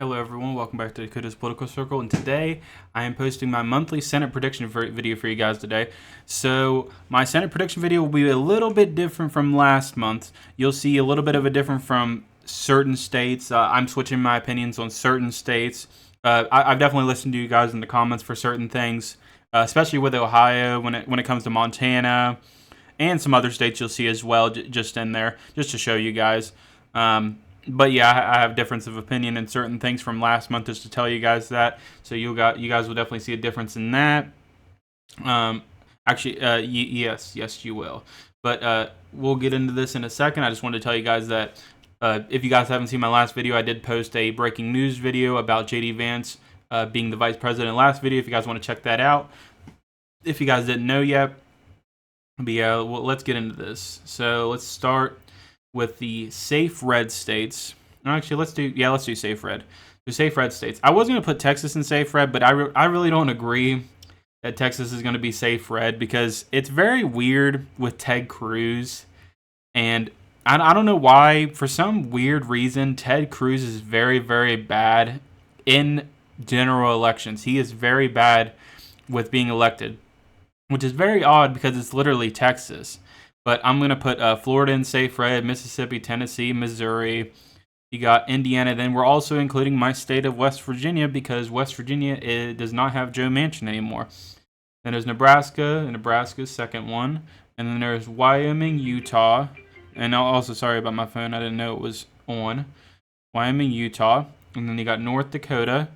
Hello everyone, welcome back to Dakota's Political Circle, and today I am posting my monthly Senate prediction video for you guys today. So my Senate prediction video will be a little bit different from last month. You'll see a little bit of a different from certain states. I'm switching my opinions on certain states. I've definitely listened to you guys in the comments for certain things, especially with Ohio when it comes to Montana and some other states you'll see as well, just in there, just to show you guys. But yeah, I have difference of opinion in certain things from last month, just to tell you guys that. So you guys will definitely see a difference in that. Yes, you will. But we'll get into this in a second. I just wanted to tell you guys that if you guys haven't seen my last video, I did post a breaking news video about J.D. Vance being the vice president last video. If you guys want to check that out, if you guys didn't know yet. But yeah, well, let's get into this. So let's start with the safe red states. Actually, let's do safe red. The safe red states. I was going to put Texas in safe red, but I really don't agree that Texas is going to be safe red because it's very weird with Ted Cruz. And I don't know why, for some weird reason, Ted Cruz is very, very bad in general elections. He is very bad with being elected, which is very odd because it's literally Texas. But I'm going to put Florida in safe red, Mississippi, Tennessee, Missouri. You got Indiana. Then we're also including my state of West Virginia because West Virginia does not have Joe Manchin anymore. Then there's Nebraska, and Nebraska's second one. And then there's Wyoming, Utah. And also, sorry about my phone, I didn't know it was on. Wyoming, Utah. And then you got North Dakota.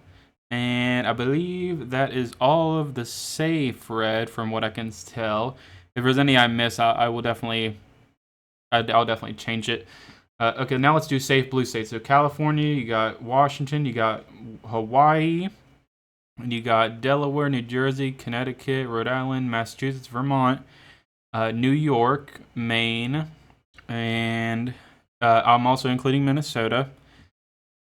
And I believe that is all of the safe red from what I can tell. If there's any I miss, I'll definitely change it. Okay, now let's do safe blue states. So California, you got Washington, you got Hawaii, and you got Delaware, New Jersey, Connecticut, Rhode Island, Massachusetts, Vermont, New York, Maine, and I'm also including Minnesota.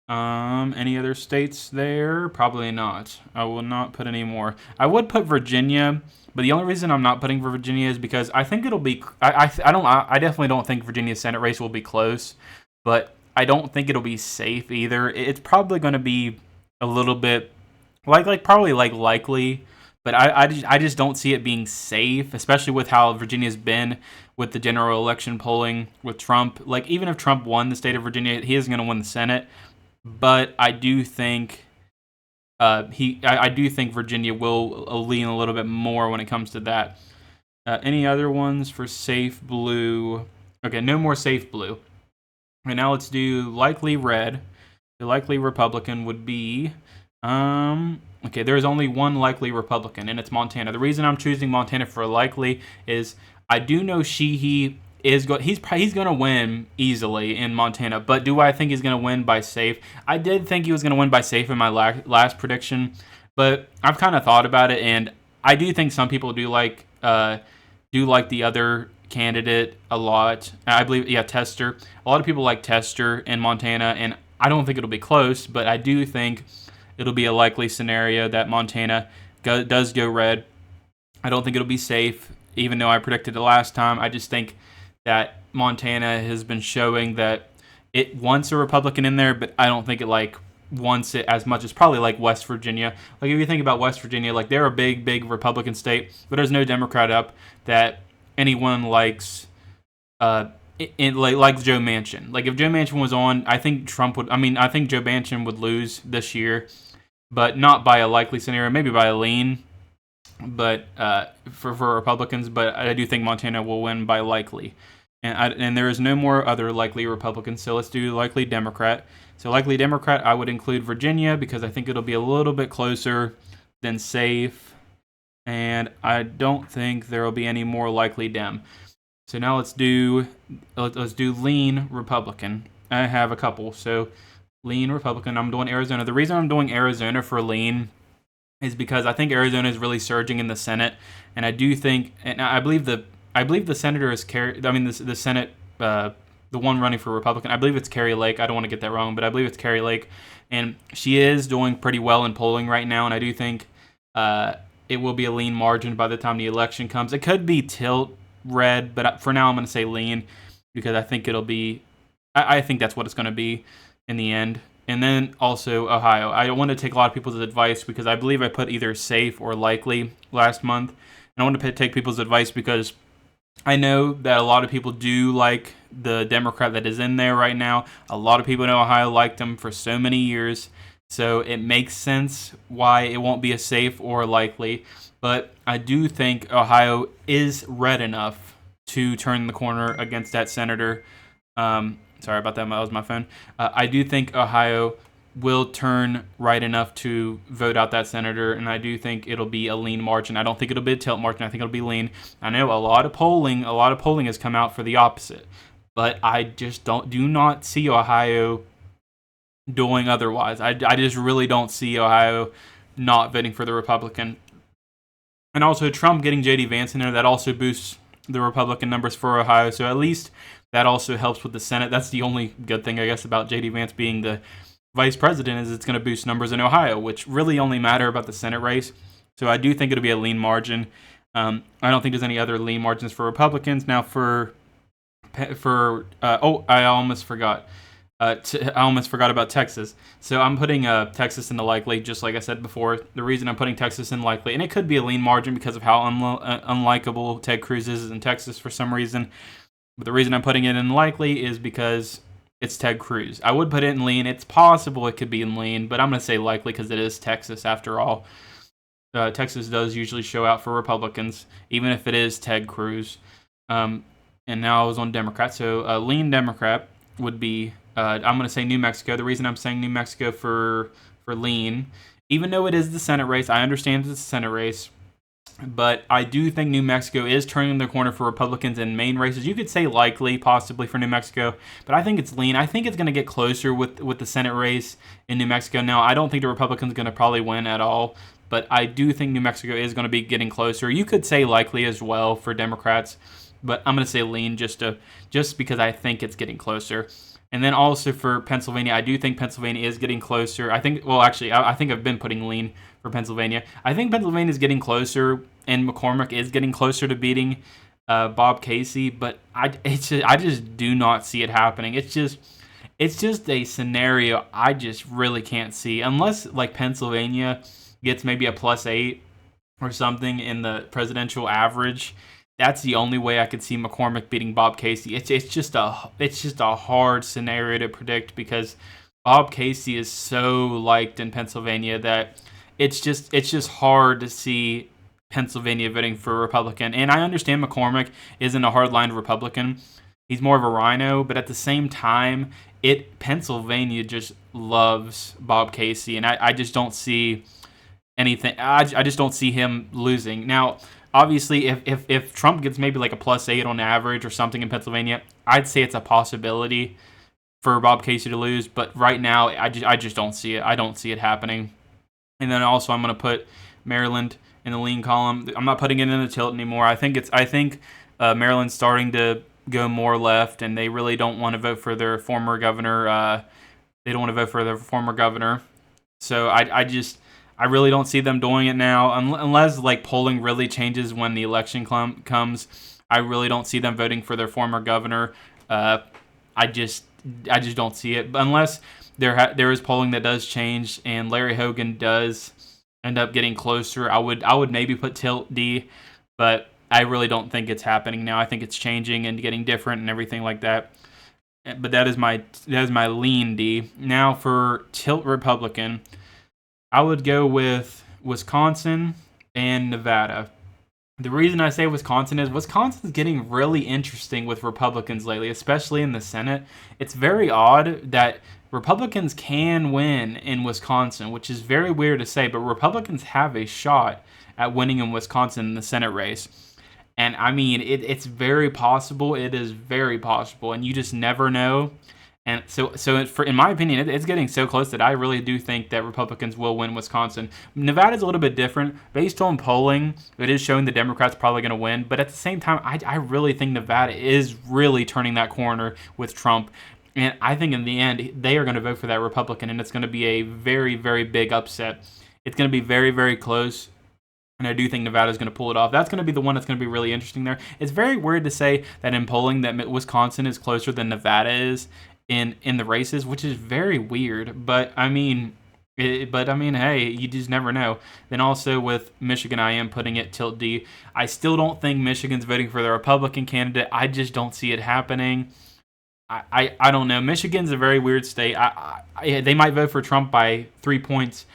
Any other states there? Probably not. I will not put any more. I would put Virginia, but the only reason I'm not putting Virginia is because I think it'll be. I definitely don't think Virginia's Senate race will be close, but I don't think it'll be safe either. It's probably going to be a little bit probably likely, but I just don't see it being safe, especially with how Virginia's been with the general election polling with Trump. Like, even if Trump won the state of Virginia, he isn't going to win the Senate. But I do think I do think Virginia will lean a little bit more when it comes to that. Any other ones for safe blue? Okay, no more safe blue. And now let's do likely red. The likely Republican would be okay, there's only one likely Republican, and it's Montana. The reason I'm choosing Montana for likely is I do know he's going to win easily in Montana, but do I think he's going to win by safe? I did think he was going to win by safe in my last prediction, but I've kind of thought about it, and I do think some people do like the other candidate a lot. I believe, Tester. A lot of people like Tester in Montana, and I don't think it'll be close, but I do think it'll be a likely scenario that Montana does go red. I don't think it'll be safe, even though I predicted it last time. I just think that Montana has been showing that it wants a Republican in there, but I don't think it wants it as much as probably like West Virginia. Like, if you think about West Virginia, like, they're a big Republican state, but there's no Democrat up that anyone likes. Like Joe Manchin. Like, if Joe Manchin was on, I think Joe Manchin would lose this year, but not by a likely scenario, maybe by a lean. But for Republicans, but I do think Montana will win by likely, and there is no more other likely Republicans. So let's do likely Democrat. So likely Democrat, I would include Virginia because I think it'll be a little bit closer than safe, and I don't think there will be any more likely Dem. So now let's do lean Republican. I have a couple. So lean Republican. I'm doing Arizona. The reason I'm doing Arizona for lean is because I think Arizona is really surging in the Senate, and I do think, and I believe the senator is the Senate, the one running for Republican. I believe it's Kari Lake. I don't want to get that wrong, but I believe it's Kari Lake, and she is doing pretty well in polling right now, and I do think it will be a lean margin by the time the election comes. It could be tilt red, but for now I'm going to say lean because I think it'll be. I think that's what it's going to be in the end. and then also Ohio. I want to take a lot of people's advice because I believe I put either safe or likely last month. And I want to take people's advice because I know that a lot of people do like the Democrat that is in there right now. A lot of people in Ohio liked him for so many years. So it makes sense why it won't be a safe or likely. But I do think Ohio is red enough to turn the corner against that senator. Sorry about that. That was my phone. I do think Ohio will turn right enough to vote out that senator, and I do think it'll be a lean margin. I don't think it'll be a tilt margin. I think it'll be lean. I know a lot of polling has come out for the opposite, but I just do not see Ohio doing otherwise. I just really don't see Ohio not voting for the Republican. And also Trump getting J.D. Vance in there, that also boosts the Republican numbers for Ohio. So at least that also helps with the Senate. That's the only good thing, I guess, about J.D. Vance being the vice president, is it's going to boost numbers in Ohio, which really only matter about the Senate race. So I do think it'll be a lean margin. I don't think there's any other lean margins for Republicans. Now I almost forgot. I almost forgot about Texas. So I'm putting Texas in the likely, just like I said before. The reason I'm putting Texas in likely, and it could be a lean margin because of how unlikable Ted Cruz is in Texas for some reason. But the reason I'm putting it in likely is because it's Ted Cruz. I would put it in lean. It's possible it could be in lean, but I'm going to say likely because it is Texas after all. Texas does usually show out for Republicans, even if it is Ted Cruz. And now I was on Democrat. So lean Democrat would be, I'm going to say New Mexico. The reason I'm saying New Mexico for lean, even though it is the Senate race, I understand it's a Senate race, but I do think New Mexico is turning the corner for Republicans in main races. You could say likely, possibly for New Mexico, but I think it's lean. I think it's going to get closer with the Senate race in New Mexico. Now, I don't think the Republicans are going to probably win at all, but I do think New Mexico is going to be getting closer. You could say likely as well for Democrats, but I'm going to say lean just because I think it's getting closer. And then also for Pennsylvania, I do think Pennsylvania is getting closer. I think I've been putting lean for Pennsylvania. I think Pennsylvania is getting closer, and McCormick is getting closer to beating Bob Casey, but I just do not see it happening. It's just a scenario I just really can't see unless like Pennsylvania gets maybe a +8 or something in the presidential average. That's the only way I could see McCormick beating Bob Casey. It's just a hard scenario to predict because Bob Casey is so liked in Pennsylvania that it's just hard to see Pennsylvania voting for a Republican. And I understand McCormick isn't a hardline Republican. He's more of a rhino, but at the same time, Pennsylvania just loves Bob Casey, and I just don't see anything. I just don't see him losing. Now, obviously, if Trump gets maybe like a +8 on average or something in Pennsylvania, I'd say it's a possibility for Bob Casey to lose. But right now, I just don't see it. I don't see it happening. And then also, I'm going to put Maryland in the lean column. I'm not putting it in the tilt anymore. I think Maryland's starting to go more left, and they really don't want to vote for their former governor. They don't want to vote for their former governor. So I really don't see them doing it now, unless like polling really changes when the election comes. I really don't see them voting for their former governor. I just don't see it, unless there is polling that does change and Larry Hogan does end up getting closer. I would maybe put tilt D, but I really don't think it's happening now. I think it's changing and getting different and everything like that. But that is my lean D. Now for tilt Republican, I would go with Wisconsin and Nevada. The reason I say Wisconsin is Wisconsin's getting really interesting with Republicans lately, especially in the Senate. It's very odd that Republicans can win in Wisconsin, which is very weird to say, but Republicans have a shot at winning in Wisconsin in the Senate race. And I mean, it's very possible. It is very possible, and you just never know. And so in my opinion, it's getting so close that I really do think that Republicans will win Wisconsin. Nevada's a little bit different. Based on polling, it is showing the Democrats probably going to win. But at the same time, I really think Nevada is really turning that corner with Trump. And I think in the end, they are going to vote for that Republican, and it's going to be a very, very big upset. It's going to be very, very close. And I do think Nevada's going to pull it off. That's going to be the one that's going to be really interesting there. It's very weird to say that in polling that Wisconsin is closer than Nevada is. in the races, which is very weird. But I mean, hey, you just never know. Then also with Michigan, I am putting it tilt D. I still don't think Michigan's voting for the Republican candidate. I just don't see it happening. I don't know. Michigan's a very weird state. They might vote for Trump by 3 points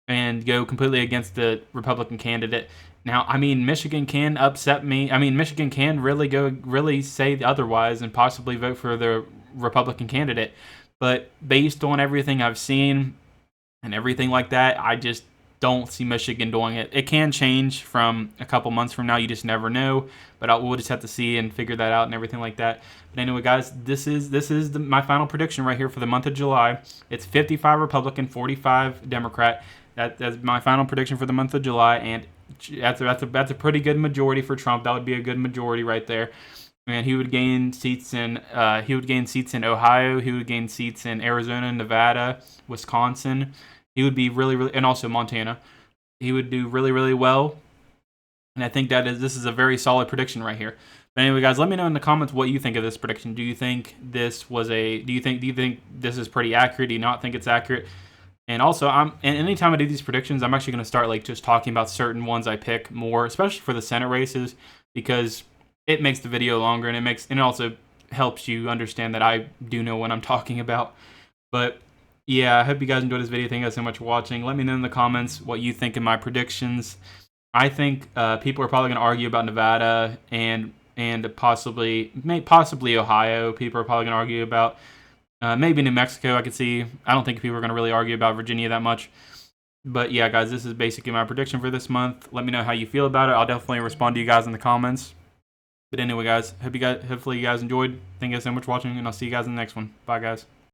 and go completely against the Republican candidate. Now, I mean, Michigan can upset me. I mean, Michigan can really say otherwise and possibly vote for the Republican candidate. But based on everything I've seen and everything like that, I just don't see Michigan doing it. It can change from a couple months from now. You just never know. But we'll just have to see and figure that out and everything like that. But anyway, guys, this is my final prediction right here for the month of July. It's 55 Republican, 45 Democrat. That's my final prediction for the month of July, and that's a pretty good majority for Trump. That would be a good majority right there. And he would gain seats in Ohio. He would gain seats in Arizona, Nevada, Wisconsin. He would be really, and also Montana. He would do really well. And I think this is a very solid prediction right here. But anyway, guys, let me know in the comments what you think of this prediction. Do you think this is pretty accurate? Do you not think it's accurate? And also, and anytime I do these predictions, I'm actually going to start like just talking about certain ones I pick more, especially for the Senate races, because it makes the video longer and it also helps you understand that I do know what I'm talking about. But yeah, I hope you guys enjoyed this video. Thank you guys so much for watching. Let me know in the comments what you think of my predictions. I think people are probably going to argue about Nevada and possibly Ohio. People are probably going to argue about maybe New Mexico. I could see. I don't think people are going to really argue about Virginia that much. But yeah, guys, this is basically my prediction for this month. Let me know how you feel about it. I'll definitely respond to you guys in the comments. But anyway, guys, hopefully you guys enjoyed. Thank you guys so much for watching, and I'll see you guys in the next one. Bye, guys.